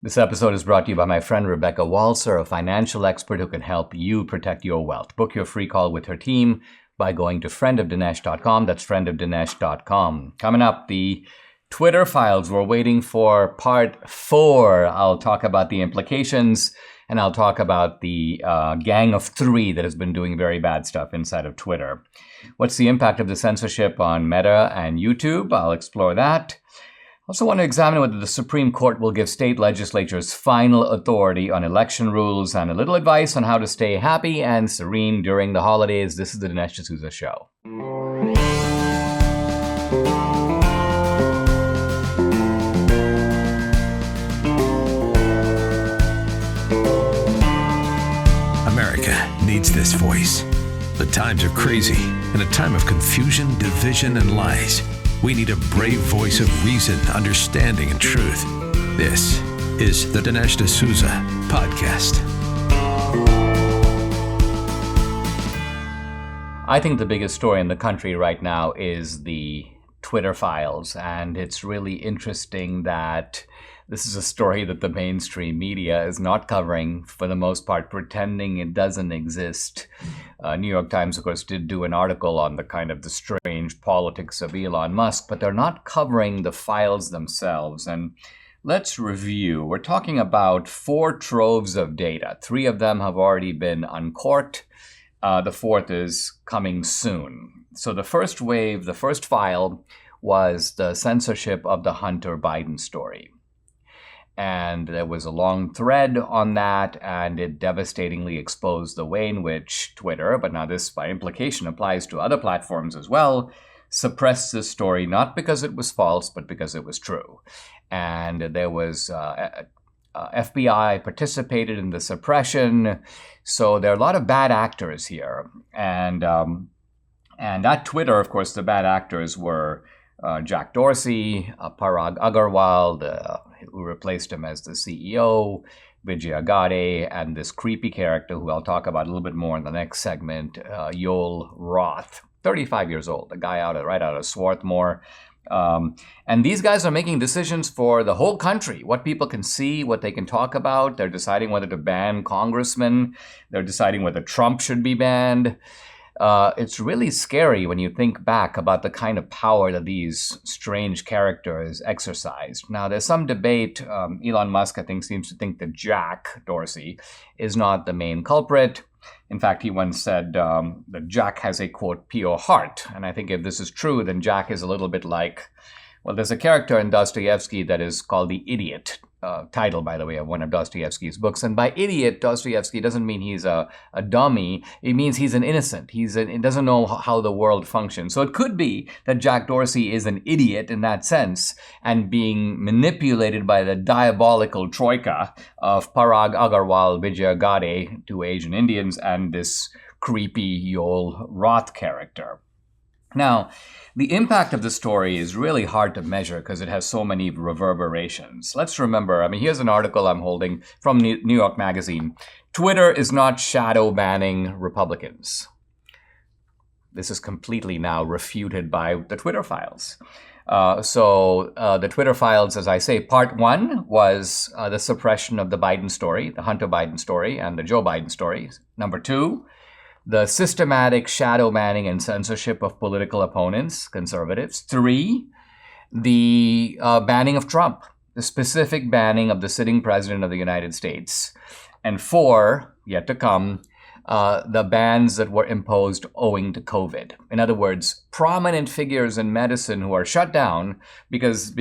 This episode is brought to you by my friend Rebecca Walser, a financial expert who can help you protect your wealth. Book your free call with her team by going to friendofdinesh.com. That's friendofdinesh.com. Coming up, the Twitter files. We're waiting for part 4. I'll talk about the implications, and I'll talk about the gang of 3 that has been doing very bad stuff inside of Twitter. What's the impact of the censorship on Meta and YouTube? I'll explore that. I also want to examine whether the Supreme Court will give state legislatures final authority on election rules and a little advice on how to stay happy and serene during the holidays. This is the Dinesh D'Souza Show. America needs this voice. The times are crazy, in a time of confusion, division, and lies. We need a brave voice of reason, understanding, and truth. This is the Dinesh D'Souza Podcast. I think the biggest story in the country right now is the Twitter files, and it's really interesting that this is a story that the mainstream media is not covering, for the most part, pretending it doesn't exist. New York Times, of course, did do an article on the kind of the strange politics of Elon Musk, but they're not covering the files themselves. And let's review. We're talking about 4 troves of data. 3 of them have already been uncorked. The 4th is coming soon. So the first wave, the first file, was the censorship of the Hunter Biden story. And there was a long thread on that, and it devastatingly exposed the way in which Twitter, but now this by implication applies to other platforms as well, suppressed this story, not because it was false, but because it was true. And there was FBI participated in the suppression. So there are a lot of bad actors here. And at Twitter, of course, the bad actors were Jack Dorsey, Parag Agarwal, who replaced him as the CEO, Vijay Agade, and this creepy character who I'll talk about a little bit more in the next segment, Joel Roth, 35 years old, a guy right out of Swarthmore. And these guys are making decisions for the whole country, what people can see, what they can talk about. They're deciding whether to ban congressmen. They're deciding whether Trump should be banned. It's really scary when you think back about the kind of power that these strange characters exercised. Now, there's some debate. Elon Musk, I think, seems to think that Jack Dorsey is not the main culprit. In fact, he once said that Jack has a, quote, pure heart. And I think if this is true, then Jack is a little bit like, well, there's a character in Dostoevsky that is called the Idiot. Title, by the way, of one of Dostoevsky's books. And by idiot, Dostoevsky doesn't mean he's a dummy. It means he's an innocent. He doesn't know how the world functions. So it could be that Jack Dorsey is an idiot in that sense and being manipulated by the diabolical troika of Parag Agarwal, Vijay Agade, 2 Asian Indians, and this creepy Joel Roth character. Now, the impact of the story is really hard to measure because it has so many reverberations. Let's remember, here's an article I'm holding from New York Magazine. Twitter is not shadow banning Republicans. This is completely now refuted by the Twitter files. The Twitter files, as I say, part 1 was the suppression of the Biden story, the Hunter Biden story, and the Joe Biden story. Number 2, the systematic shadow banning and censorship of political opponents, conservatives. 3, the banning of Trump, the specific banning of the sitting president of the United States. And 4, yet to come, the bans that were imposed owing to COVID. In other words, prominent figures in medicine who are shut down because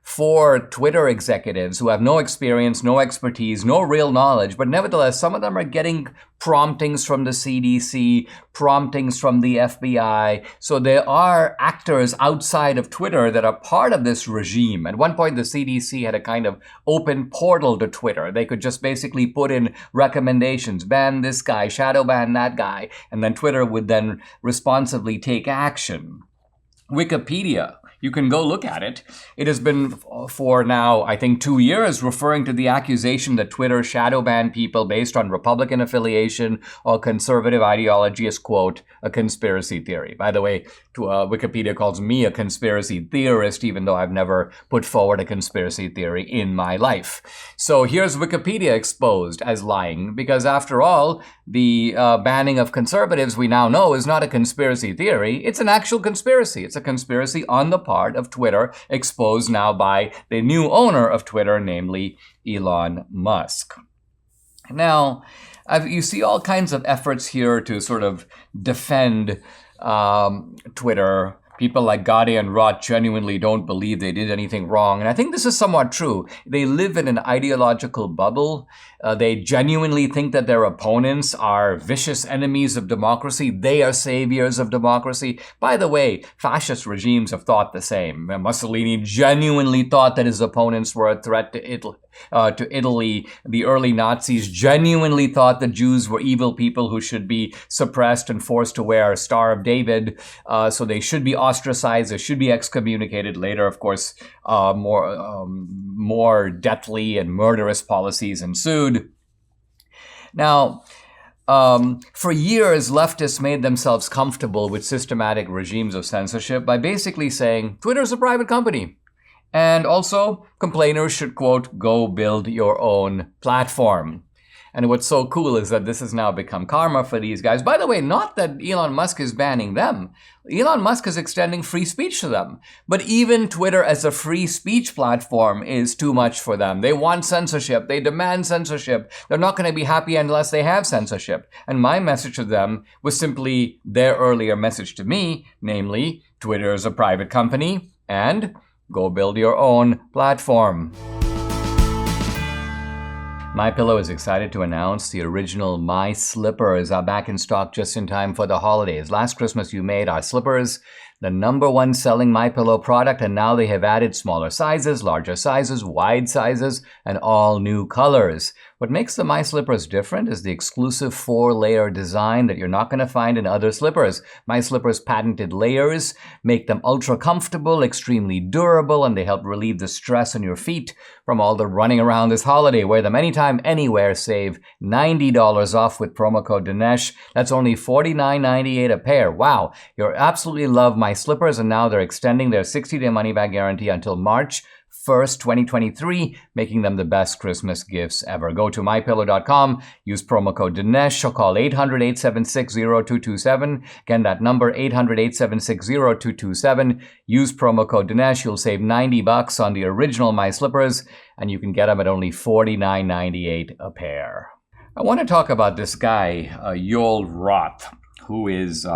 4 Twitter executives who have no experience, no expertise, no real knowledge, but nevertheless, some of them are getting promptings from the CDC, promptings from the FBI. So there are actors outside of Twitter that are part of this regime. At one point, the CDC had a kind of open portal to Twitter. They could just basically put in recommendations, ban this guy, shadow ban that guy, and then Twitter would then responsively take action. Wikipedia You can go look at it. It has been for now, I think, 2 years, referring to the accusation that Twitter shadow banned people based on Republican affiliation or conservative ideology as, quote, a conspiracy theory. By the way, Wikipedia calls me a conspiracy theorist, even though I've never put forward a conspiracy theory in my life. So here's Wikipedia exposed as lying, because after all, the banning of conservatives, we now know, is not a conspiracy theory. It's an actual conspiracy. It's a conspiracy on the part of Twitter, exposed now by the new owner of Twitter, namely Elon Musk. Now, you see all kinds of efforts here to sort of defend Twitter. People like Gade and Roth genuinely don't believe they did anything wrong. And I think this is somewhat true. They live in an ideological bubble. They genuinely think that their opponents are vicious enemies of democracy. They are saviors of democracy. By the way, fascist regimes have thought the same. Mussolini genuinely thought that his opponents were a threat to Italy. The early Nazis genuinely thought the Jews were evil people who should be suppressed and forced to wear a Star of David. So they should be ostracized. They should be excommunicated. Later, of course, more deathly and murderous policies ensued. Now, for years, leftists made themselves comfortable with systematic regimes of censorship by basically saying, Twitter's a private company. And also, complainers should, quote, go build your own platform. And what's so cool is that this has now become karma for these guys. By the way, not that Elon Musk is banning them. Elon Musk is extending free speech to them. But even Twitter as a free speech platform is too much for them. They want censorship. They demand censorship. They're not going to be happy unless they have censorship. And my message to them was simply their earlier message to me, namely, Twitter is a private company and go build your own platform. MyPillow is excited to announce the original My Slippers are back in stock just in time for the holidays. Last Christmas you made our slippers the #1 selling MyPillow product, and now they have added smaller sizes, larger sizes, wide sizes, and all new colors. What makes the My Slippers different is the exclusive 4-layer design that you're not going to find in other slippers. My Slippers' patented layers make them ultra comfortable, extremely durable, and they help relieve the stress on your feet from all the running around this holiday. Wear them anytime, anywhere. Save $90 off with promo code Dinesh. That's only $49.98 a pair. Wow, you'll absolutely love My Slippers, and now they're extending their 60-day money-back guarantee until March 1st, 2023, making them the best Christmas gifts ever. Go to mypillow.com, use promo code Dinesh, or call 800-876-0227. Again, that number, 800-876-0227. Use promo code Dinesh. You'll save $90 on the original My Slippers, and you can get them at only $49.98 a pair. I want to talk about this guy, Joel Roth, who is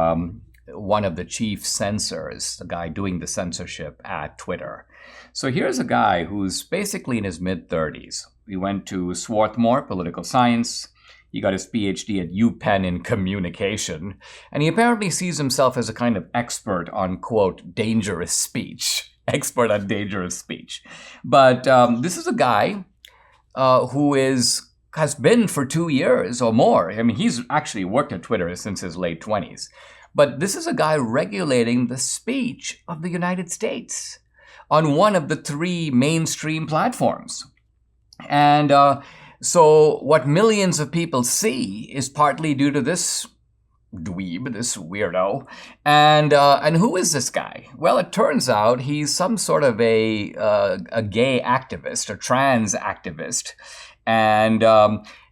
one of the chief censors, the guy doing the censorship at Twitter. So here's a guy who's basically in his mid-30s. He went to Swarthmore, political science. He got his PhD at UPenn in communication. And he apparently sees himself as a kind of expert on, quote, dangerous speech. Expert on dangerous speech. But this is a guy who has been for 2 years or more. I mean, he's actually worked at Twitter since his late 20s. But this is a guy regulating the speech of the United States on one of the 3 mainstream platforms. And so what millions of people see is partly due to this dweeb, this weirdo. And who is this guy? Well, it turns out he's some sort of a gay activist, a trans activist. And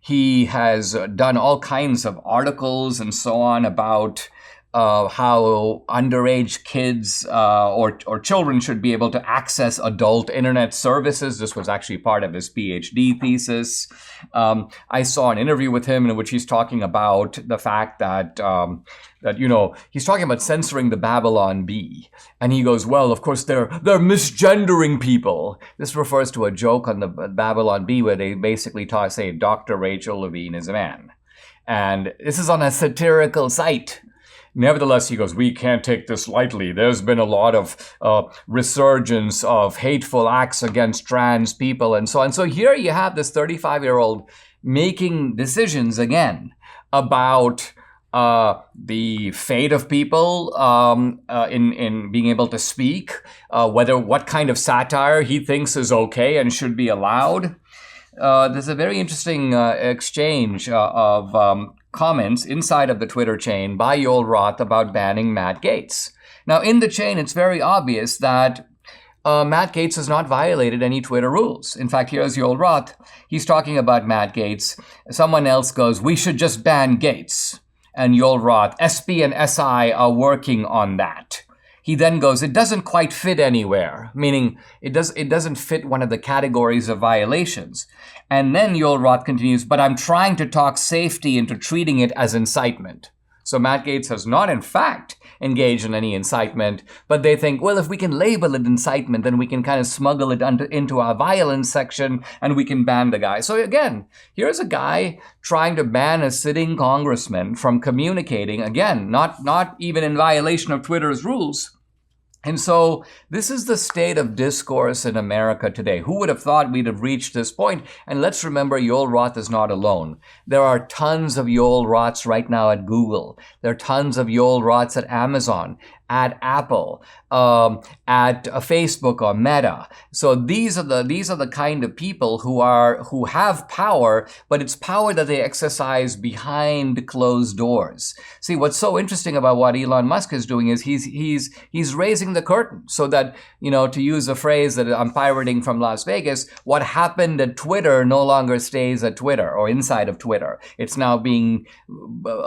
he has done all kinds of articles and so on about how underage kids or children should be able to access adult internet services. This was actually part of his PhD thesis. I saw an interview with him in which he's talking about the fact that he's talking about censoring the Babylon Bee. And he goes, well, of course, they're misgendering people. This refers to a joke on the Babylon Bee where they basically say Dr. Rachel Levine is a man. And this is on a satirical site. Nevertheless, he goes, we can't take this lightly. There's been a lot of resurgence of hateful acts against trans people and so on. So here you have this 35-year-old making decisions again about the fate of people in being able to speak, what kind of satire he thinks is okay and should be allowed. There's a very interesting exchange of comments inside of the Twitter chain by Joel Roth about banning Matt Gaetz. Now, in the chain, it's very obvious that Matt Gaetz has not violated any Twitter rules. In fact, here's Joel Roth. He's talking about Matt Gaetz. Someone else goes, "We should just ban Gaetz." And Joel Roth, "SB and SI are working on that." He then goes, "It doesn't quite fit anywhere," meaning it doesn't fit one of the categories of violations. And then Joel Roth continues, "But I'm trying to talk safety into treating it as incitement." So Matt Gaetz has not, in fact, engaged in any incitement, but they think, well, if we can label it incitement, then we can kind of smuggle it into our violence section and we can ban the guy. So again, here's a guy trying to ban a sitting congressman from communicating, again, not even in violation of Twitter's rules. And so this is the state of discourse in America today. Who would have thought we'd have reached this point? And let's remember, Joel Roth is not alone. There are tons of Joel Roths right now at Google. There are tons of Joel Roths at Amazon, at Apple, at Facebook or Meta. So these are the kind of people who have power, but it's power that they exercise behind closed doors. See, what's so interesting about what Elon Musk is doing is he's raising the curtain so that, to use a phrase that I'm pirating from Las Vegas, what happened at Twitter no longer stays at Twitter or inside of Twitter. It's now being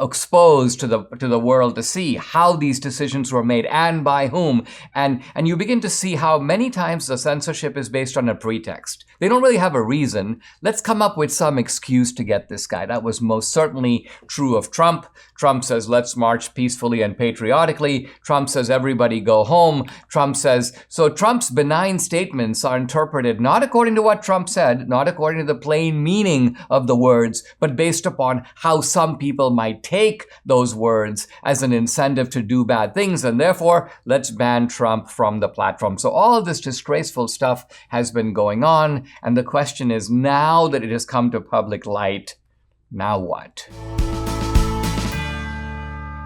exposed to the world to see how these decisions were made and by whom. And you begin to see how many times the censorship is based on a pretext. They don't really have a reason. Let's come up with some excuse to get this guy. That was most certainly true of Trump. Trump says, let's march peacefully and patriotically. Trump says, everybody go home. So Trump's benign statements are interpreted not according to what Trump said, not according to the plain meaning of the words, but based upon how some people might take those words as an incentive to do bad things. And therefore, let's ban Trump from the platform. So all of this disgraceful stuff has been going on. And the question is, now that it has come to public light, now what?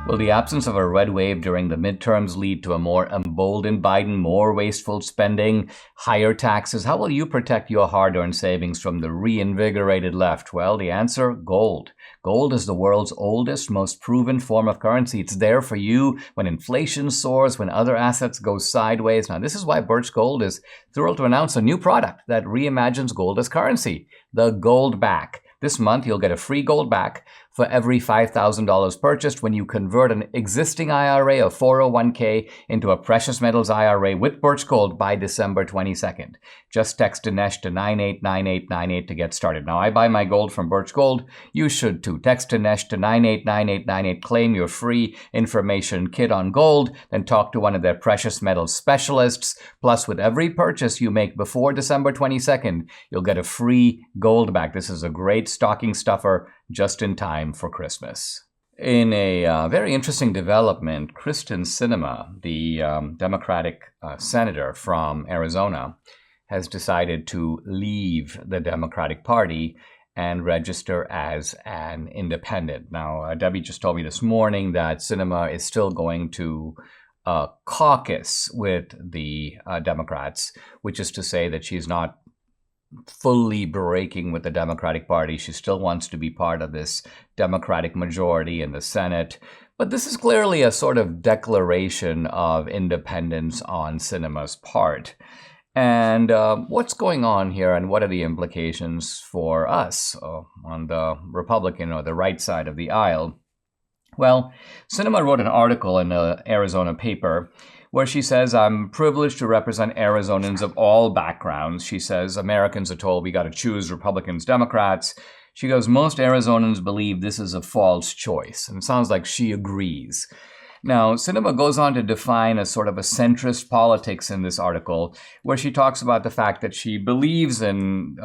Will the absence of a red wave during the midterms lead to a more emboldened Biden, more wasteful spending, higher taxes? How will you protect your hard-earned savings from the reinvigorated left? Well, the answer, gold. Gold is the world's oldest, most proven form of currency. It's there for you when inflation soars, when other assets go sideways. Now, this is why Birch Gold is thrilled to announce a new product that reimagines gold as currency, the Gold Back. This month, you'll get a free gold back for every $5,000 purchased when you convert an existing IRA or 401k into a precious metals IRA with Birch Gold by December 22nd. Just text Dinesh to 989898 to get started. Now, I buy my gold from Birch Gold. You should too. Text Dinesh to 989898. Claim your free information kit on gold. Then talk to one of their precious metals specialists. Plus, with every purchase you make before December 22nd, you'll get a free gold back. This is a great stocking stuffer just in time for Christmas. In a very interesting development, Kyrsten Sinema, the Democratic senator from Arizona, has decided to leave the Democratic Party and register as an independent. Now, Debbie just told me this morning that Sinema is still going to caucus with the Democrats, which is to say that she's not fully breaking with the Democratic Party. She still wants to be part of this Democratic majority in the Senate. But this is clearly a sort of declaration of independence on Sinema's part. And what's going on here and what are the implications for us on the Republican or the right side of the aisle? Well, Sinema wrote an article in an Arizona paper where she says, I'm privileged to represent Arizonans of all backgrounds. She says, Americans are told we got to choose Republicans, Democrats. She goes, most Arizonans believe this is a false choice. And it sounds like she agrees. Now, Sinema goes on to define a sort of a centrist politics in this article, where she talks about the fact that she believes in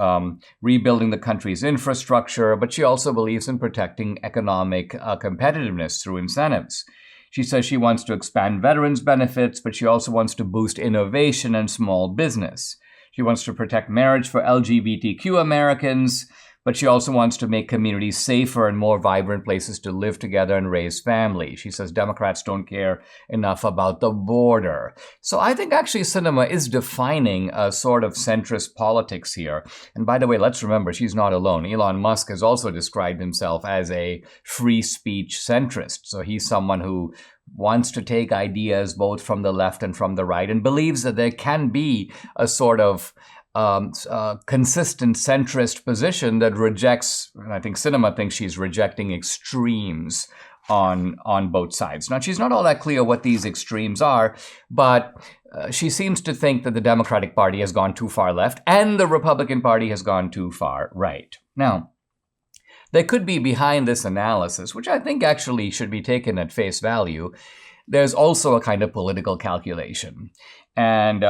rebuilding the country's infrastructure, but she also believes in protecting economic competitiveness through incentives. She says she wants to expand veterans' benefits, but she also wants to boost innovation and small business. She wants to protect marriage for LGBTQ Americans, but she also wants to make communities safer and more vibrant places to live together and raise families. She says Democrats don't care enough about the border. So I think actually Sinema is defining a sort of centrist politics here. And by the way, let's remember, she's not alone. Elon Musk has also described himself as a free speech centrist. So he's someone who wants to take ideas both from the left and from the right and believes that there can be a sort of consistent centrist position that rejects, and I think Sinema thinks she's rejecting extremes on both sides. Now, she's not all that clear what these extremes are, but she seems to think that the Democratic Party has gone too far left and the Republican Party has gone too far right. Now, there could be behind this analysis, which I think actually should be taken at face value, there's also a kind of political calculation. And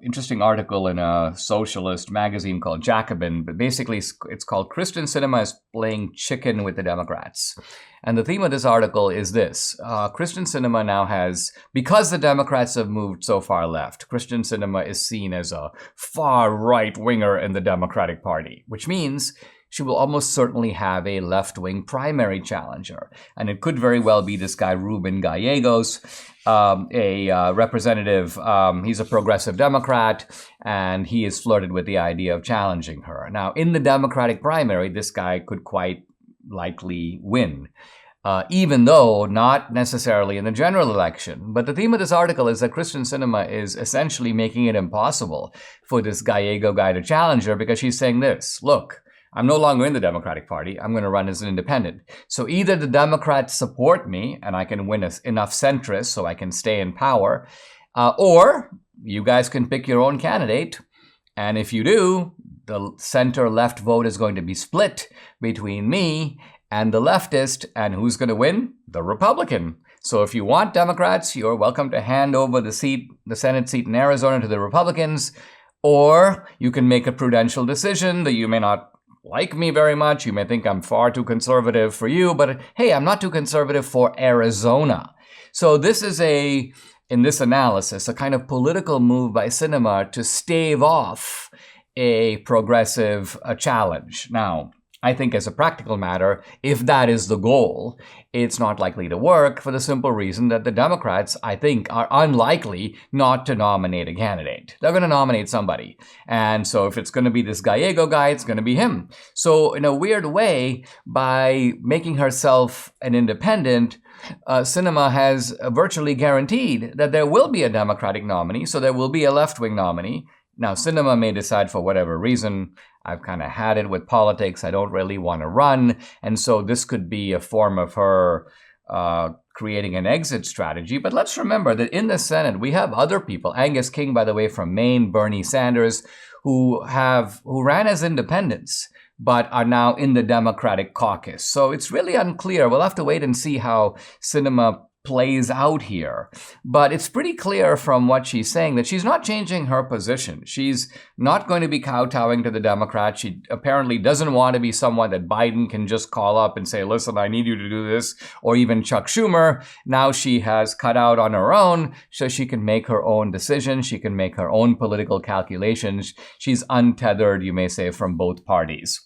interesting article in a socialist magazine called Jacobin, but basically it's called Kyrsten Sinema is Playing Chicken with the Democrats. And the theme of this article is this. Kyrsten Sinema now has, because the Democrats have moved so far left, Kyrsten Sinema is seen as a far right winger in the Democratic Party, which means she will almost certainly have a left-wing primary challenger. And it could very well be this guy, Ruben Gallegos, a representative. He's a progressive Democrat, and he has flirted with the idea of challenging her. Now, in the Democratic primary, this guy could quite likely win, even though not necessarily in the general election. But the theme of this article is that Kyrsten Sinema is essentially making it impossible for this Gallego guy to challenge her because she's saying this, look, I'm no longer in the Democratic Party. I'm going to run as an independent. So either the Democrats support me and I can win enough centrists so I can stay in power, or you guys can pick your own candidate. And if you do, the center-left vote is going to be split between me and the leftist. And who's going to win? The Republican. So if you want Democrats, you're welcome to hand over the Senate seat in Arizona to the Republicans, or you can make a prudential decision that you may not like me very much. You may think I'm far too conservative for you, but hey, I'm not too conservative for Arizona. So this is in this analysis, a kind of political move by Sinema to stave off a progressive challenge. Now, I think as a practical matter, if that is the goal, it's not likely to work for the simple reason that the Democrats, I think, are unlikely not to nominate a candidate. They're going to nominate somebody. And so if it's going to be this Gallego guy, it's going to be him. So in a weird way, by making herself an independent, Sinema has virtually guaranteed that there will be a Democratic nominee, so there will be a left-wing nominee. Now, Sinema may decide for whatever reason, I've kind of had it with politics, I don't really want to run, and so this could be a form of her creating an exit strategy. But let's remember that in the Senate, we have other people, Angus King, by the way, from Maine, Bernie Sanders, who ran as independents, but are now in the Democratic caucus. So it's really unclear. We'll have to wait and see how Sinema plays out here. But it's pretty clear from what she's saying that she's not changing her position. She's not going to be kowtowing to the Democrats. She apparently doesn't want to be someone that Biden can just call up and say, listen, I need you to do this, or even Chuck Schumer. Now she has cut out on her own so she can make her own decisions. She can make her own political calculations. She's untethered, you may say, from both parties.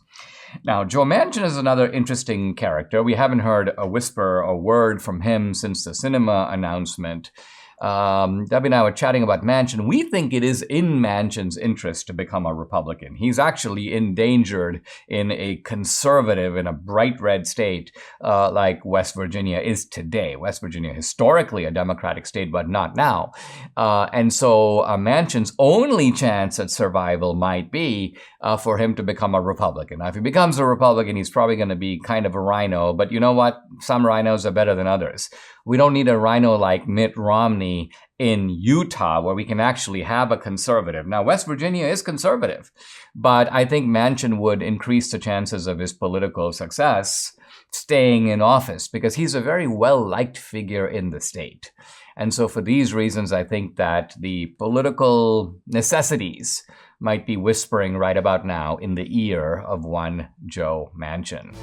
Now, Joe Manchin is another interesting character. We haven't heard a whisper or word from him since the Sinema announcement. Debbie and I were chatting about Manchin. We think it is in Manchin's interest to become a Republican. He's actually endangered in a conservative, in a bright red state like West Virginia is today. West Virginia, historically a Democratic state, but not now. And so Manchin's only chance at survival might be for him to become a Republican. Now, if he becomes a Republican, he's probably going to be kind of a rhino. But you know what? Some rhinos are better than others. We don't need a rhino like Mitt Romney in Utah, where we can actually have a conservative. Now, West Virginia is conservative, but I think Manchin would increase the chances of his political success staying in office because he's a very well-liked figure in the state. And so for these reasons, I think that the political necessities might be whispering right about now in the ear of one Joe Manchin.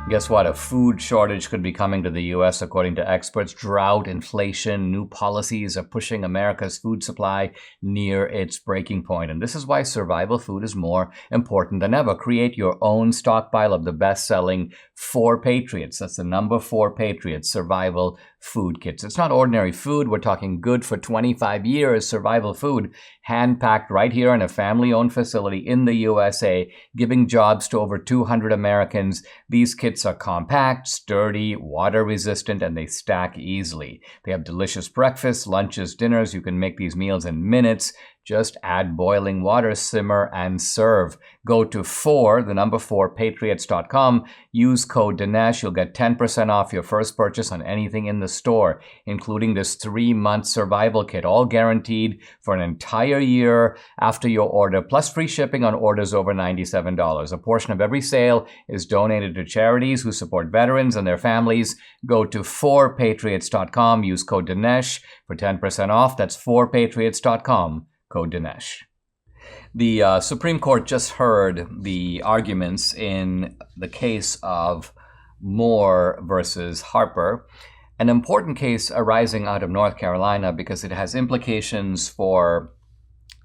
Guess what? A food shortage could be coming to the U.S. according to experts. Drought, inflation, new policies are pushing America's food supply near its breaking point. And this is why survival food is more important than ever. Create your own stockpile of the best-selling 4 Patriots. That's the number 4 Patriots survival food kits. It's not ordinary food. We're talking good for 25 years survival food, hand-packed right here in a family-owned facility in the USA, giving jobs to over 200 Americans. These kits are compact, sturdy, water-resistant, and they stack easily. They have delicious breakfasts, lunches, dinners. You can make these meals in minutes. Just add boiling water, simmer, and serve. Go to 4patriots.com. Use code Dinesh. You'll get 10% off your first purchase on anything in the store, including this 3-month survival kit, all guaranteed for an entire year after your order, plus free shipping on orders over $97. A portion of every sale is donated to charities who support veterans and their families. Go to 4patriots.com. Use code Dinesh for 10% off. That's 4patriots.com. Code Dinesh. The Supreme Court just heard the arguments in the case of Moore versus Harper, an important case arising out of North Carolina because it has implications for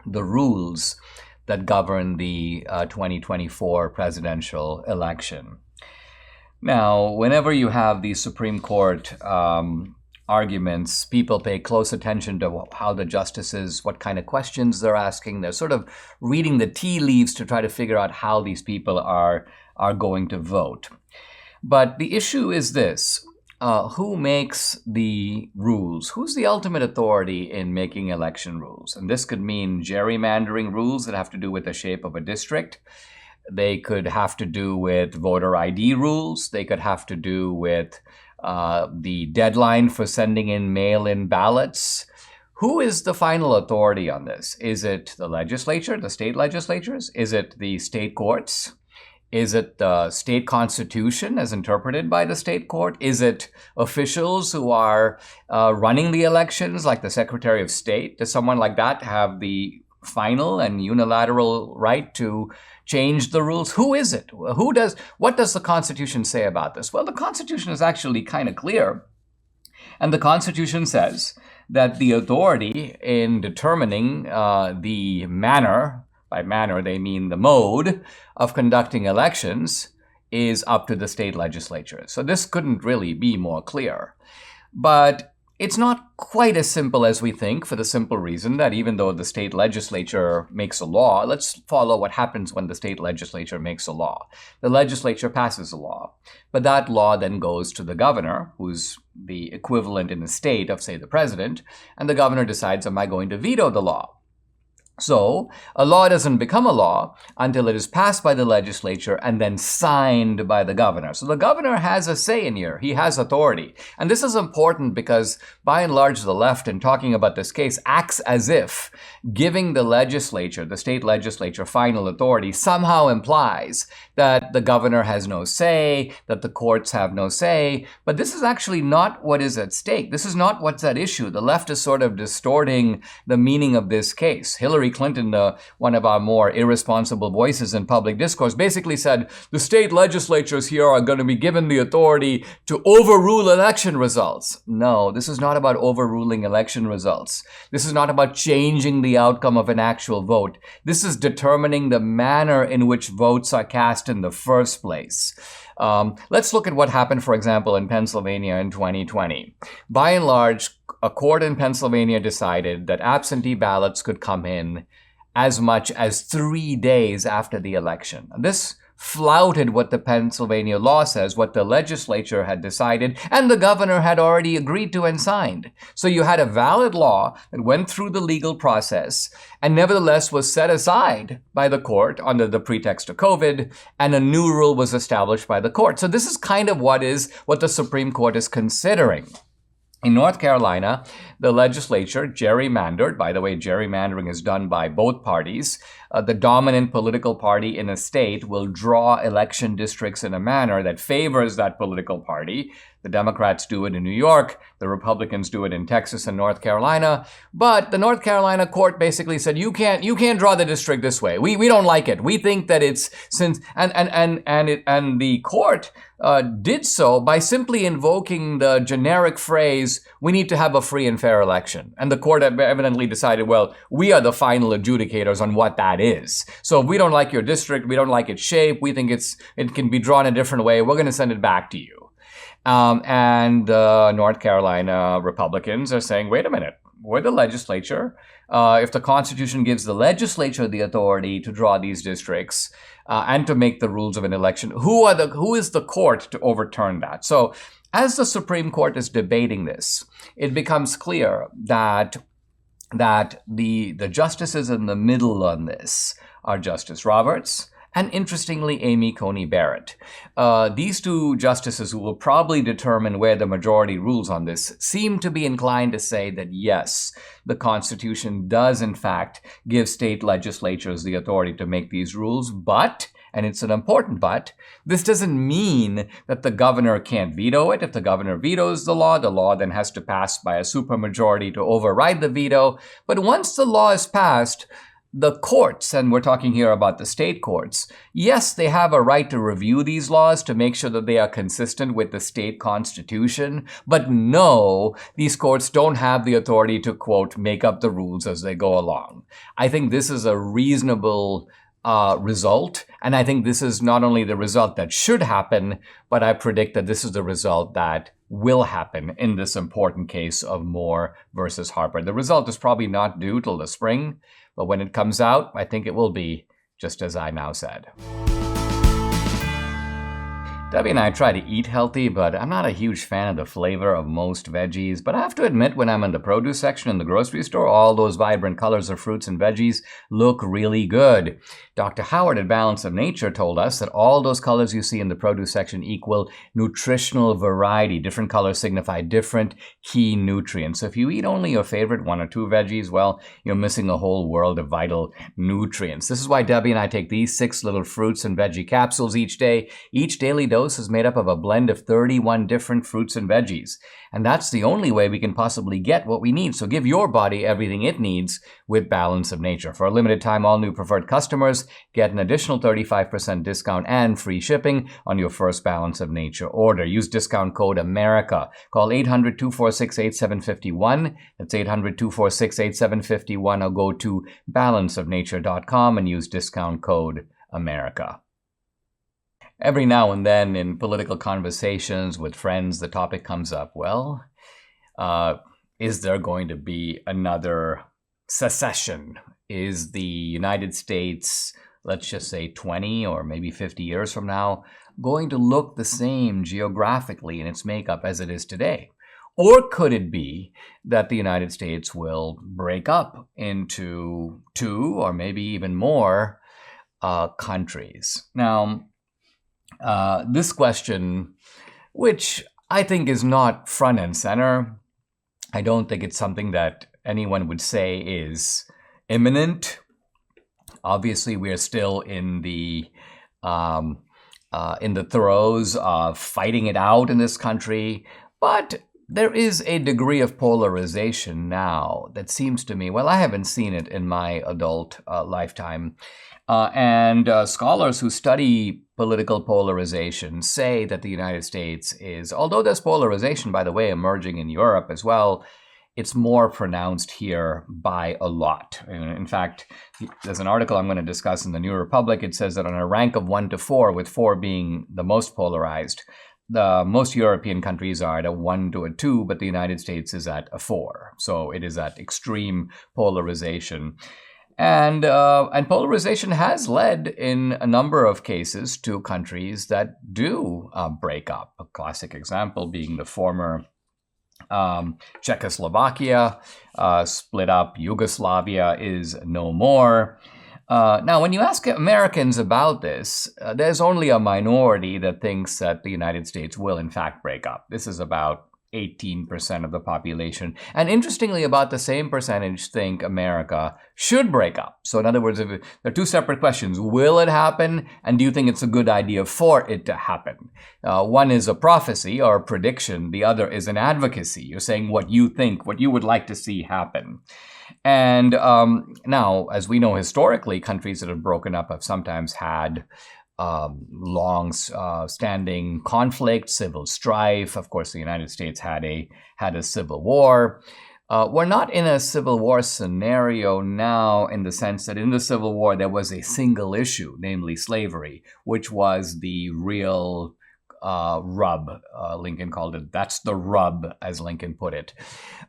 the rules that govern the 2024 presidential election. Now, whenever you have the Supreme Court arguments, people pay close attention to how the justices, what kind of questions they're asking. They're sort of reading the tea leaves to try to figure out how these people are going to vote. But the issue is this. Who makes the rules? Who's the ultimate authority in making election rules? And this could mean gerrymandering rules that have to do with the shape of a district. They could have to do with voter ID rules. They could have to do with the deadline for sending in mail-in ballots. Who is the final authority on this? Is it the legislature, the state legislatures? Is it the state courts? Is it the state constitution as interpreted by the state court? Is it officials who are running the elections, like the Secretary of State? Does someone like that have the final and unilateral right to change the rules? Who is it? What does the Constitution say about this? Well, the Constitution is actually kind of clear. And the Constitution says that the authority in determining the manner, by manner they mean the mode of conducting elections, is up to the state legislature. So this couldn't really be more clear. But it's not quite as simple as we think, for the simple reason that even though the state legislature makes a law, let's follow what happens when the state legislature makes a law. The legislature passes a law, but that law then goes to the governor, who's the equivalent in the state of, say, the president, and the governor decides, am I going to veto the law? So a law doesn't become a law until it is passed by the legislature and then signed by the governor. So the governor has a say in here. He has authority. And this is important because, by and large, the left, in talking about this case, acts as if giving the legislature, the state legislature, final authority somehow implies that the governor has no say, that the courts have no say. But this is actually not what is at stake. This is not what's at issue. The left is sort of distorting the meaning of this case. Hillary Clinton, one of our more irresponsible voices in public discourse, basically said the state legislatures here are going to be given the authority to overrule election results. No, this is not about overruling election results. This is not about changing the outcome of an actual vote. This is determining the manner in which votes are cast in the first place. Let's look at what happened, for example, in Pennsylvania in 2020. By and large, a court in Pennsylvania decided that absentee ballots could come in as much as 3 days after the election. This flouted what the Pennsylvania law says, what the legislature had decided, and the governor had already agreed to and signed. So you had a valid law that went through the legal process and nevertheless was set aside by the court under the pretext of COVID, and a new rule was established by the court. So this is kind of what the Supreme Court is considering. In North Carolina, the legislature, gerrymandered, by the way, gerrymandering is done by both parties, the dominant political party in a state will draw election districts in a manner that favors that political party. The Democrats do it in New York, the Republicans do it in Texas and North Carolina, but the North Carolina court basically said you can't draw the district this way. We don't like it. We think that it's since and the court did so by simply invoking the generic phrase, we need to have a free and fair election. And the court evidently decided, well, we are the final adjudicators on what that is. So if we don't like your district, we don't like its shape, we think it can be drawn a different way, we're going to send it back to you. And North Carolina Republicans are saying, wait a minute, we're the legislature. If the Constitution gives the legislature the authority to draw these districts and to make the rules of an election, who is the court to overturn that? So as the Supreme Court is debating this, it becomes clear that the justices in the middle on this are Justice Roberts and, interestingly, Amy Coney Barrett. These two justices, who will probably determine where the majority rules on this, seem to be inclined to say that, yes, the Constitution does, in fact, give state legislatures the authority to make these rules, but, and it's an important but, this doesn't mean that the governor can't veto it. If the governor vetoes the law then has to pass by a supermajority to override the veto. But once the law is passed, the courts, and we're talking here about the state courts, yes, they have a right to review these laws to make sure that they are consistent with the state constitution, but no, these courts don't have the authority to, quote, make up the rules as they go along. I think this is a reasonable result, and I think this is not only the result that should happen, but I predict that this is the result that will happen in this important case of Moore versus Harper. The result is probably not due till the spring, but when it comes out, I think it will be just as I now said. Debbie and I try to eat healthy, but I'm not a huge fan of the flavor of most veggies. But I have to admit, when I'm in the produce section in the grocery store, all those vibrant colors of fruits and veggies look really good. Dr. Howard at Balance of Nature told us that all those colors you see in the produce section equal nutritional variety. Different colors signify different key nutrients. So if you eat only your favorite one or two veggies, well, you're missing a whole world of vital nutrients. This is why Debbie and I take these 6 little fruits and veggie capsules each day. Each daily dose is made up of a blend of 31 different fruits and veggies. And that's the only way we can possibly get what we need. So give your body everything it needs with Balance of Nature. For a limited time, all new preferred customers get an additional 35% discount and free shipping on your first Balance of Nature order. Use discount code AMERICA. Call 800-246-8751. That's 800-246-8751, or go to balanceofnature.com and use discount code AMERICA. Every now and then in political conversations with friends, the topic comes up, well, is there going to be another secession? Is the United States, let's just say 20 or maybe 50 years from now, going to look the same geographically in its makeup as it is today? Or could it be that the United States will break up into 2 or maybe even more countries? Now, this question, which I think is not front and center, I don't think it's something that anyone would say is imminent. Obviously, we are still in the throes of fighting it out in this country, but there is a degree of polarization now that seems to me, well, I haven't seen it in my adult lifetime. And scholars who study political polarization say that the United States is, although there's polarization, by the way, emerging in Europe as well, it's more pronounced here by a lot. In fact, there's an article I'm going to discuss in the New Republic. It says that on a rank of 1 to 4, with 4 being the most polarized, the most European countries are at a 1 to a 2, but the United States is at a 4. So it is at extreme polarization. And polarization has led in a number of cases to countries that do break up. A classic example being the former Czechoslovakia, split up. Yugoslavia is no more. Now, when you ask Americans about this, there's only a minority that thinks that the United States will in fact break up. This is about 18% of the population. And interestingly, about the same percentage think America should break up. So in other words, there are two separate questions. Will it happen? And do you think it's a good idea for it to happen? One is a prophecy or a prediction. The other is an advocacy. You're saying what you think, what you would like to see happen. And now, as we know historically, countries that have broken up have sometimes had long-standing conflict, civil strife. Of course, the United States had a civil war. We're not in a civil war scenario now in the sense that in the Civil War there was a single issue, namely slavery, which was the real rub. Lincoln called it, that's the rub, as Lincoln put it.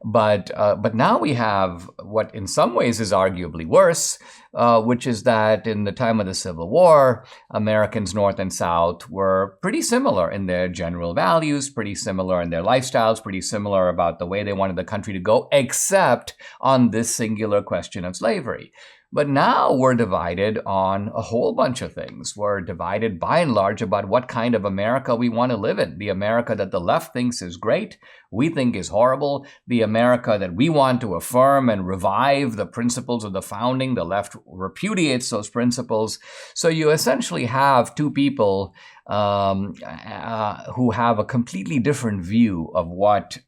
But now we have what in some ways is arguably worse, which is that in the time of the Civil War, Americans North and South were pretty similar in their general values, pretty similar in their lifestyles, pretty similar about the way they wanted the country to go, except on this singular question of slavery. But now we're divided on a whole bunch of things. We're divided by and large about what kind of America we want to live in. The America that the left thinks is great, we think is horrible. The America that we want to affirm and revive the principles of the founding, the left repudiates those principles. So you essentially have two people who have a completely different view of what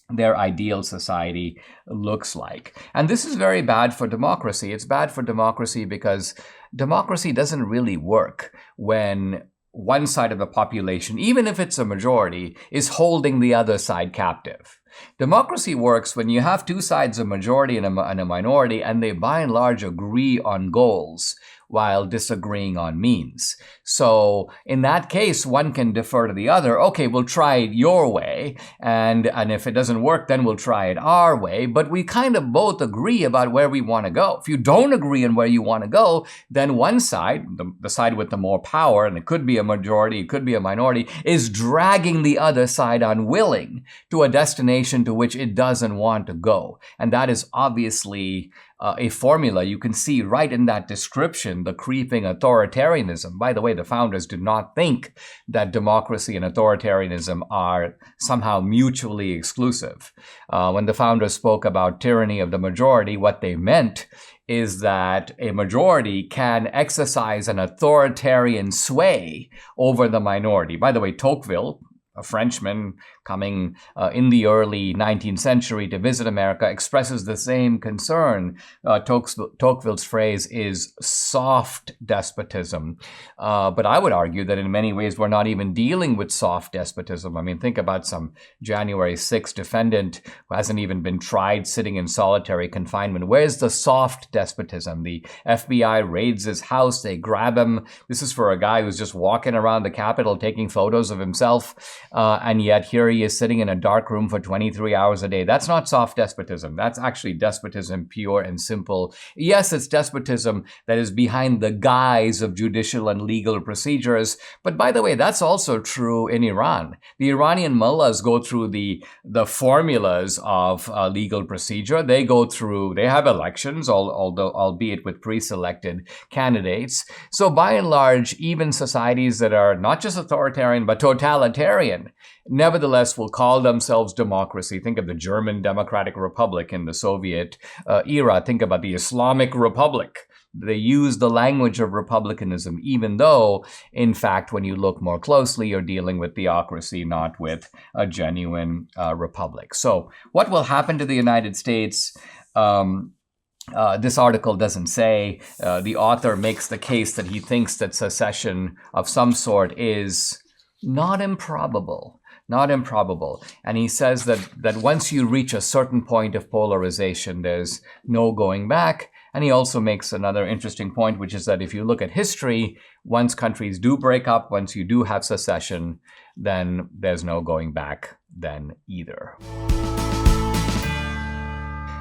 their ideal society looks like. And this is very bad for democracy. It's bad for democracy because democracy doesn't really work when one side of the population, even if it's a majority, is holding the other side captive. Democracy works when you have two sides, a majority and a minority, and they by and large agree on goals while disagreeing on means. So in that case, one can defer to the other. Okay, we'll try it your way. And if it doesn't work, then we'll try it our way. But we kind of both agree about where we want to go. If you don't agree on where you want to go, then one side, the side with the more power, and it could be a majority, it could be a minority, is dragging the other side unwilling to a destination to which it doesn't want to go. And that is obviously a formula you can see right in that description, the creeping authoritarianism. By the way, the founders did not think that democracy and authoritarianism are somehow mutually exclusive. When the founders spoke about tyranny of the majority, what they meant is that a majority can exercise an authoritarian sway over the minority. By the way, Tocqueville, a Frenchman coming in the early 19th century to visit America, expresses the same concern. Tocqueville's phrase is soft despotism. But I would argue that in many ways we're not even dealing with soft despotism. I mean, think about some January 6th defendant who hasn't even been tried sitting in solitary confinement. Where's the soft despotism? The FBI raids his house, they grab him. This is for a guy who's just walking around the Capitol taking photos of himself. And yet here he is sitting in a dark room for 23 hours a day. That's not soft despotism. That's actually despotism, pure and simple. Yes, it's despotism that is behind the guise of judicial and legal procedures. But by the way, that's also true in Iran. The Iranian mullahs go through the formulas of legal procedure. They have elections, albeit with pre-selected candidates. So by and large, even societies that are not just authoritarian, but totalitarian, nevertheless will call themselves democracy. Think of the German Democratic Republic in the Soviet era. Think about the Islamic Republic. They use the language of republicanism, even though, in fact, when you look more closely, you're dealing with theocracy, not with a genuine republic. So what will happen to the United States? This article doesn't say. The author makes the case that he thinks that secession of some sort is not improbable. And he says that once you reach a certain point of polarization, there's no going back. And he also makes another interesting point, which is that if you look at history, once countries do break up, once you do have secession, then there's no going back then either.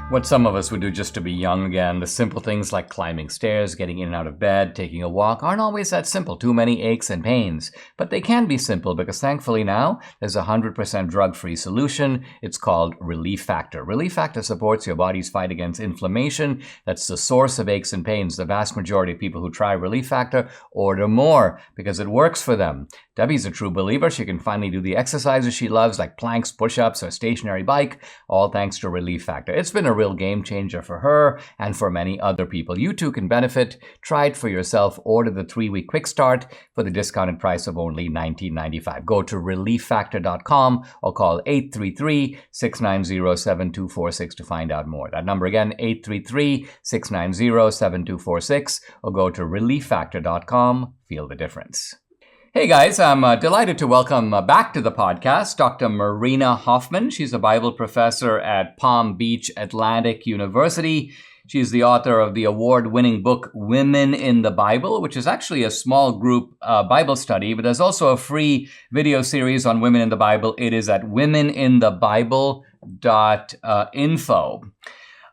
What some of us would do just to be young again, the simple things like climbing stairs, getting in and out of bed, taking a walk, aren't always that simple. Too many aches and pains. But they can be simple because thankfully now there's a 100% drug-free solution. It's called Relief Factor. Relief Factor supports your body's fight against inflammation. That's the source of aches and pains. The vast majority of people who try Relief Factor order more because it works for them. Debbie's a true believer. She can finally do the exercises she loves, like planks, push-ups, or stationary bike, all thanks to Relief Factor. It's been a real game changer for her and for many other people. You too can benefit. Try it for yourself. Order the 3-week quick start for the discounted price of only $19.95. Go to relieffactor.com or call 833-690-7246 to find out more. That number again, 833-690-7246, or go to relieffactor.com. Feel the difference. Hey guys, I'm delighted to welcome back to the podcast Dr. Marina Hoffman. She's a Bible professor at Palm Beach Atlantic University. She's the author of the award-winning book, Women in the Bible, which is actually a small group Bible study, but there's also a free video series on women in the Bible. It is at womeninthebible.info.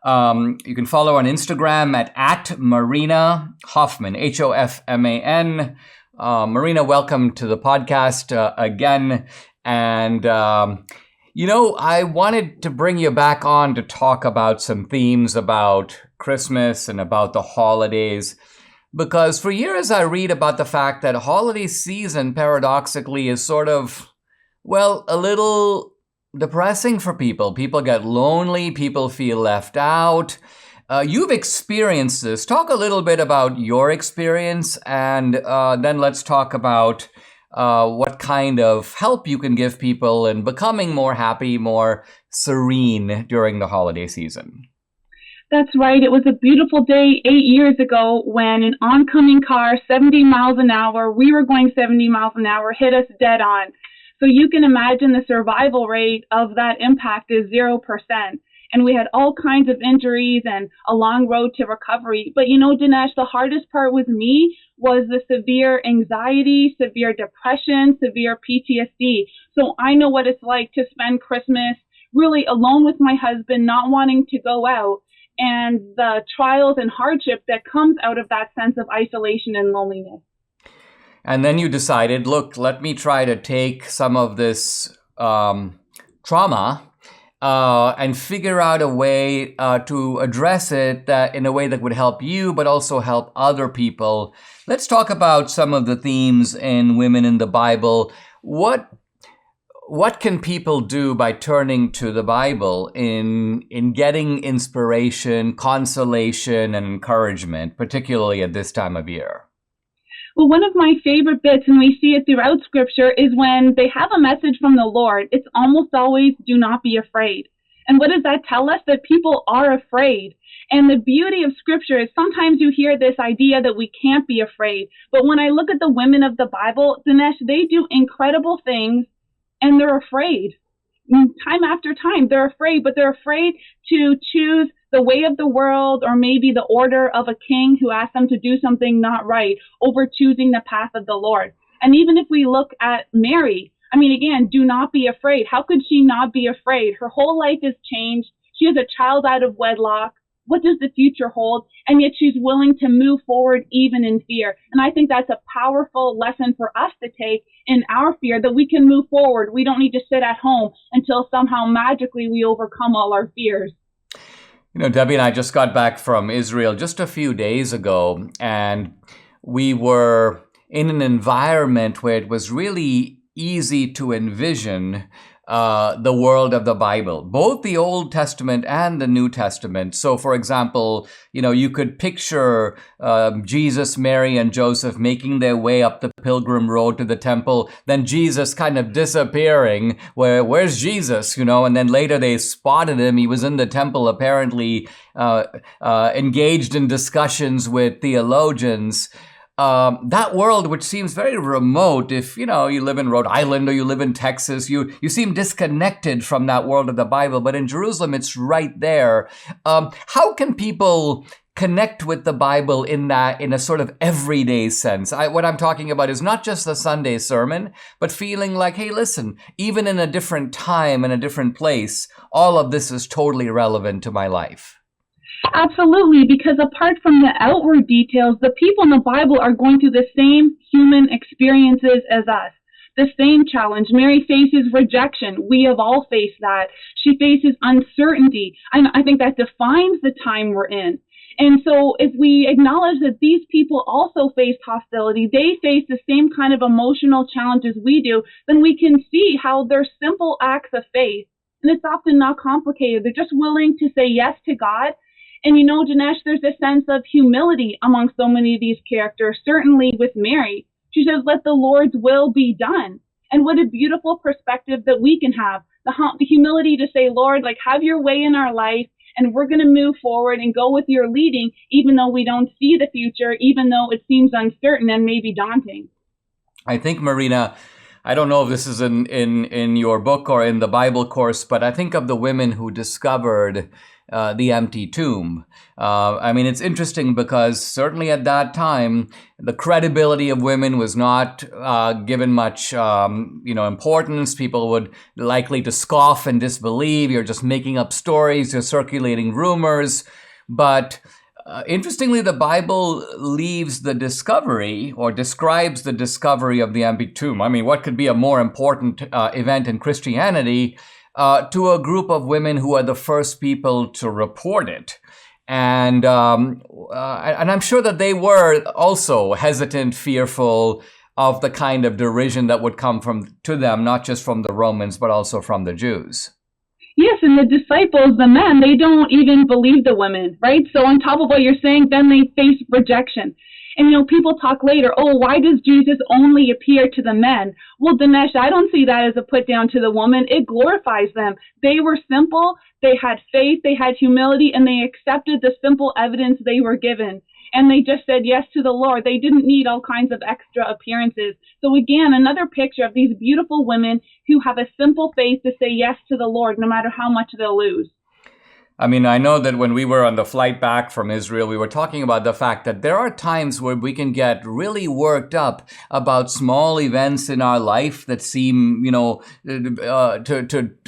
You can follow on Instagram at Marina Hoffman, Hoffman. Marina, welcome to the podcast again. And, I wanted to bring you back on to talk about some themes about Christmas and about the holidays, because for years I read about the fact that holiday season, paradoxically, is sort of, a little depressing for people. People get lonely, people feel left out. You've experienced this. Talk a little bit about your experience, and then let's talk about what kind of help you can give people in becoming more happy, more serene during the holiday season. That's right. It was a beautiful day 8 years ago when an oncoming car, 70 miles an hour, we were going 70 miles an hour, hit us dead on. So you can imagine the survival rate of that impact is 0%. And we had all kinds of injuries and a long road to recovery. But Dinesh, the hardest part with me was the severe anxiety, severe depression, severe PTSD. So I know what it's like to spend Christmas really alone with my husband, not wanting to go out, and the trials and hardship that comes out of that sense of isolation and loneliness. And then you decided, look, let me try to take some of this trauma and figure out a way to address it in a way that would help you, but also help other people. Let's talk about some of the themes in Women in the Bible. What can people do by turning to the Bible in getting inspiration, consolation, and encouragement, particularly at this time of year? Well, one of my favorite bits, and we see it throughout Scripture, is when they have a message from the Lord. It's almost always, do not be afraid. And what does that tell us? That people are afraid. And the beauty of Scripture is sometimes you hear this idea that we can't be afraid. But when I look at the women of the Bible, Dinesh, they do incredible things, and they're afraid. Time after time, they're afraid, but they're afraid to choose the way of the world, or maybe the order of a king who asked them to do something not right, over choosing the path of the Lord. And even if we look at Mary, again, do not be afraid. How could she not be afraid? Her whole life has changed. She has a child out of wedlock. What does the future hold? And yet she's willing to move forward even in fear. And I think that's a powerful lesson for us to take in our fear, that we can move forward. We don't need to sit at home until somehow magically we overcome all our fears. Debbie and I just got back from Israel just a few days ago, and we were in an environment where it was really easy to envision the world of the Bible, both the Old Testament and the New Testament. So, for example, you could picture Jesus, Mary, and Joseph making their way up the pilgrim road to the temple, then Jesus kind of disappearing. Where's Jesus? And then later they spotted him. He was in the temple, apparently engaged in discussions with theologians. that world, which seems very remote, if you live in Rhode Island or you live in Texas, you seem disconnected from that world of the Bible. But in Jerusalem, it's right there. How can people connect with the Bible in a sort of everyday sense? What I'm talking about is not just the Sunday sermon, but feeling like, hey, listen, even in a different time, in a different place, all of this is totally relevant to my life. Absolutely, because apart from the outward details, the people in the Bible are going through the same human experiences as us. The same challenge. Mary faces rejection. We have all faced that. She faces uncertainty. I think that defines the time we're in. And so if we acknowledge that these people also faced hostility, they face the same kind of emotional challenges we do, then we can see how they're simple acts of faith. And it's often not complicated. They're just willing to say yes to God. And Dinesh, there's a sense of humility among so many of these characters, certainly with Mary. She says, let the Lord's will be done. And what a beautiful perspective that we can have. The humility to say, Lord, have your way in our life. And we're going to move forward and go with your leading, even though we don't see the future, even though it seems uncertain and maybe daunting. I think, Marina, I don't know if this is in your book or in the Bible course, but I think of the women who discovered the empty tomb. It's interesting because certainly at that time, the credibility of women was not given much, importance. People would likely to scoff and disbelieve. You're just making up stories. You're circulating rumors. But interestingly, the Bible leaves the discovery or describes the discovery of the empty tomb. What could be a more important event in Christianity to a group of women who are the first people to report it. And I'm sure that they were also hesitant, fearful of the kind of derision that would come to them, not just from the Romans, but also from the Jews. Yes, and the disciples, the men, they don't even believe the women, right? So on top of what you're saying, then they face rejection. And, people talk later, why does Jesus only appear to the men? Well, Dinesh, I don't see that as a put down to the woman. It glorifies them. They were simple, they had faith, they had humility, and they accepted the simple evidence they were given. And they just said yes to the Lord. They didn't need all kinds of extra appearances. So again, another picture of these beautiful women who have a simple faith to say yes to the Lord, no matter how much they'll lose. I know that when we were on the flight back from Israel, we were talking about the fact that there are times where we can get really worked up about small events in our life that seem, to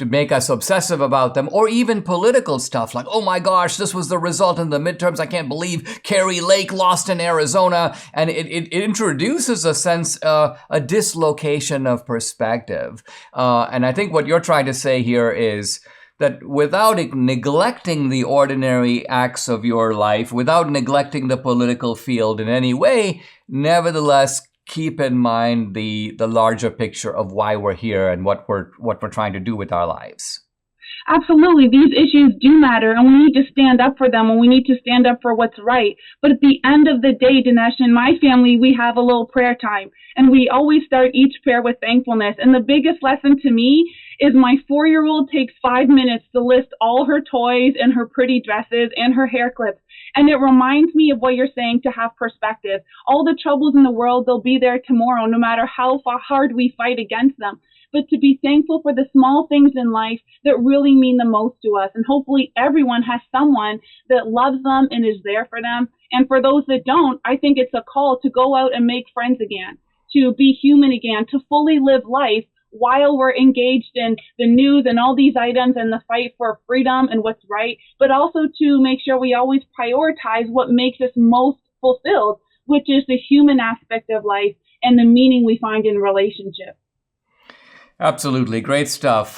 make us obsessive about them, or even political stuff like, oh my gosh, this was the result in the midterms. I can't believe Kerry Lake lost in Arizona. And it introduces a sense, a dislocation of perspective. And I think what you're trying to say here is that without neglecting the ordinary acts of your life, without neglecting the political field in any way, nevertheless, keep in mind the larger picture of why we're here and what we're trying to do with our lives. Absolutely. These issues do matter, and we need to stand up for them, and we need to stand up for what's right. But at the end of the day, Dinesh, in my family, we have a little prayer time, and we always start each prayer with thankfulness. And the biggest lesson to me is my 4-year-old takes 5 minutes to list all her toys and her pretty dresses and her hair clips. And it reminds me of what you're saying, to have perspective. All the troubles in the world, they'll be there tomorrow, no matter how hard we fight against them. But to be thankful for the small things in life that really mean the most to us. And hopefully everyone has someone that loves them and is there for them. And for those that don't, I think it's a call to go out and make friends again, to be human again, to fully live life while we're engaged in the news and all these items and the fight for freedom and what's right, but also to make sure we always prioritize what makes us most fulfilled, which is the human aspect of life and the meaning we find in relationships. Absolutely. Great stuff.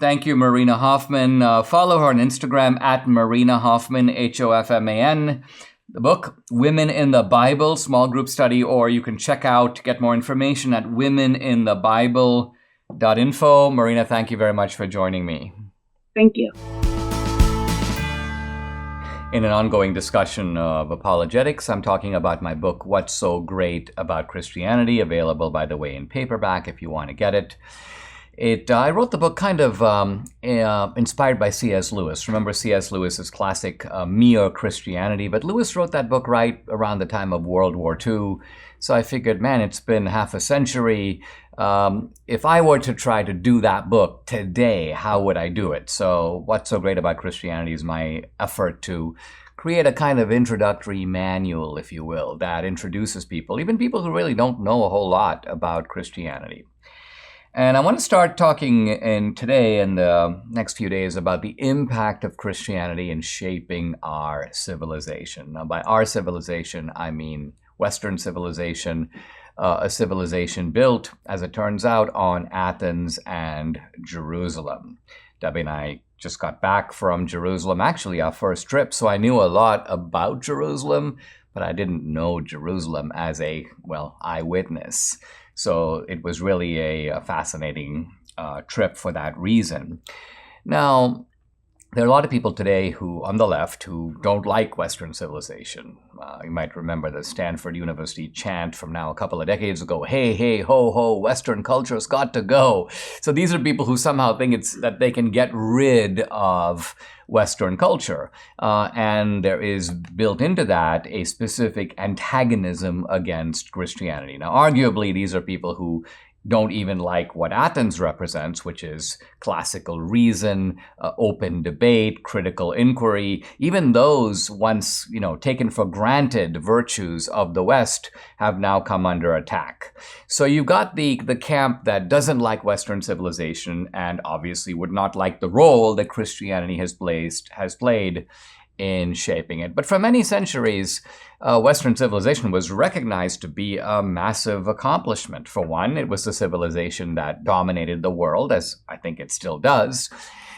Thank you, Marina Hoffman. Follow her on Instagram at Marina Hoffman, Hoffman. The book, Women in the Bible, small group study, or you can get more information at womeninthebible.info. Marina, thank you very much for joining me. Thank you. In an ongoing discussion of apologetics, I'm talking about my book, What's So Great About Christianity, available, by the way, in paperback if you want to get it. I wrote the book kind of inspired by C.S. Lewis. Remember C.S. Lewis's classic Mere Christianity? But Lewis wrote that book right around the time of World War II. So I figured, man, it's been half a century. If I were to try to do that book today, how would I do it? So what's so great about Christianity is my effort to create a kind of introductory manual, if you will, that introduces people, even people who really don't know a whole lot about Christianity. And I want to start talking today and the next few days about the impact of Christianity in shaping our civilization. Now, by our civilization, I mean Western civilization, a civilization built, as it turns out, on Athens and Jerusalem. Debbie and I just got back from Jerusalem, actually our first trip, so I knew a lot about Jerusalem, but I didn't know Jerusalem as a, eyewitness. So it was really a fascinating trip for that reason. Now, there are a lot of people today who, on the left, who don't like Western civilization. You might remember the Stanford University chant from now a couple of decades ago, hey, hey, ho, ho, Western culture's got to go. So these are people who somehow think that they can get rid of Western culture. And there is built into that a specific antagonism against Christianity. Now, arguably, these are people who don't even like what Athens represents, which is classical reason, open debate, critical inquiry. Even those once, taken for granted virtues of the West have now come under attack. So you've got the camp that doesn't like Western civilization and obviously would not like the role that Christianity has played in shaping it. But for many centuries, Western civilization was recognized to be a massive accomplishment. For one, it was the civilization that dominated the world, as I think it still does.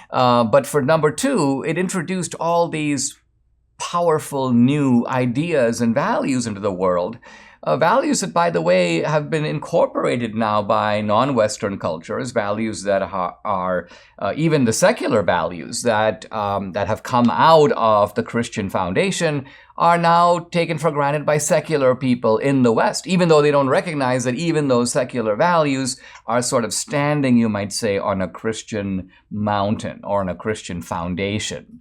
But for number two, it introduced all these powerful new ideas and values into the world. Values that, by the way, have been incorporated now by non-Western cultures, values that are even the secular values that have come out of the Christian foundation are now taken for granted by secular people in the West, even though they don't recognize that even those secular values are sort of standing, you might say, on a Christian mountain or on a Christian foundation.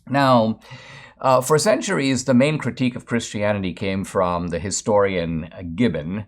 Now, for centuries, the main critique of Christianity came from the historian Gibbon,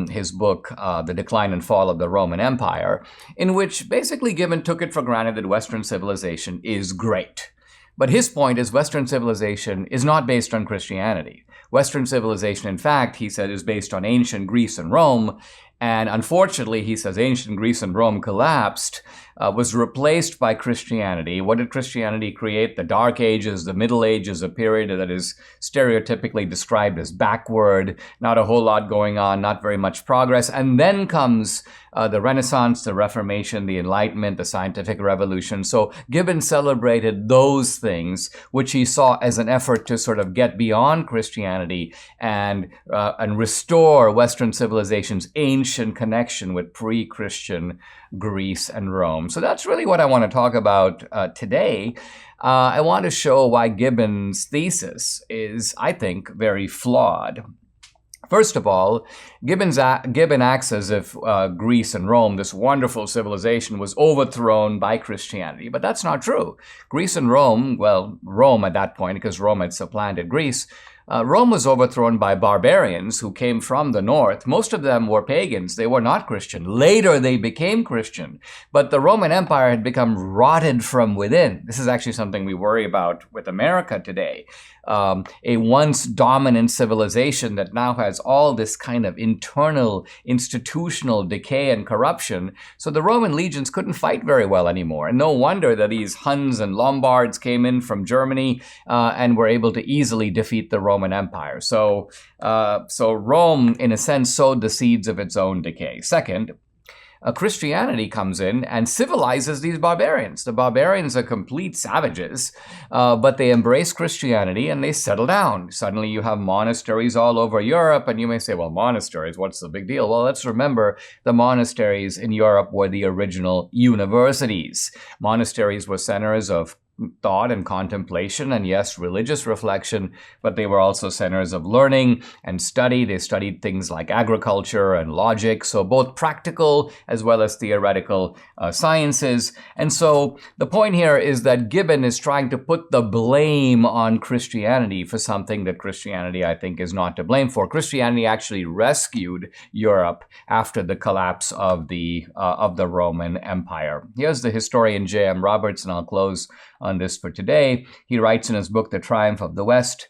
his book, The Decline and Fall of the Roman Empire, in which basically Gibbon took it for granted that Western civilization is great. But his point is Western civilization is not based on Christianity. Western civilization, in fact, he said, is based on ancient Greece and Rome. And unfortunately, he says, ancient Greece and Rome collapsed, was replaced by Christianity. What did Christianity create? The Dark Ages, the Middle Ages, a period that is stereotypically described as backward, not a whole lot going on, not very much progress. And then comes the Renaissance, the Reformation, the Enlightenment, the Scientific Revolution. So Gibbon celebrated those things, which he saw as an effort to sort of get beyond Christianity and restore Western civilization's ancient connection with pre-Christian Greece and Rome. So that's really what I want to talk about today. I want to show why Gibbon's thesis is, I think, very flawed. First of all, Gibbon acts as if Greece and Rome, this wonderful civilization, was overthrown by Christianity. But that's not true. Greece and Rome, Rome at that point, because Rome had supplanted Greece, Rome was overthrown by barbarians who came from the north. Most of them were pagans. They were not Christian. Later, they became Christian. But the Roman Empire had become rotted from within. This is actually something we worry about with America today. A once dominant civilization that now has all this kind of internal institutional decay and corruption. So the Roman legions couldn't fight very well anymore. And no wonder that these Huns and Lombards came in from Germany and were able to easily defeat the Roman Empire. So Rome, in a sense, sowed the seeds of its own decay. Second, Christianity comes in and civilizes these barbarians. The barbarians are complete savages, but they embrace Christianity and they settle down. Suddenly you have monasteries all over Europe, and you may say, well, monasteries, what's the big deal? Well, let's remember the monasteries in Europe were the original universities. Monasteries were centers of thought and contemplation, and yes, religious reflection, but they were also centers of learning and study. They studied things like agriculture and logic, so both practical as well as theoretical sciences. And so the point here is that Gibbon is trying to put the blame on Christianity for something that Christianity, I think, is not to blame for. Christianity actually rescued Europe after the collapse of the Roman Empire. Here's the historian J.M. Roberts, and I'll close on this for today. He writes in his book, The Triumph of the West,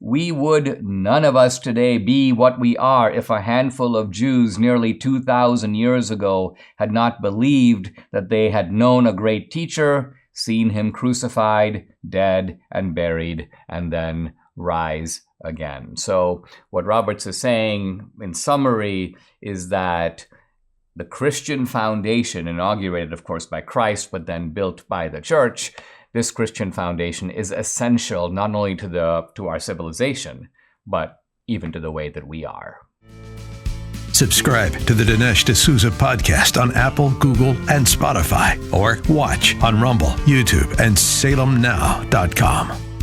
"We would none of us today be what we are if a handful of Jews nearly 2,000 years ago had not believed that they had known a great teacher, seen him crucified, dead, and buried, and then rise again." So what Roberts is saying in summary is that the Christian foundation, inaugurated, of course, by Christ, but then built by the church, this Christian foundation is essential not only to our civilization, but even to the way that we are. Subscribe to the Dinesh D'Souza podcast on Apple, Google, and Spotify, or watch on Rumble, YouTube, and salemnow.com.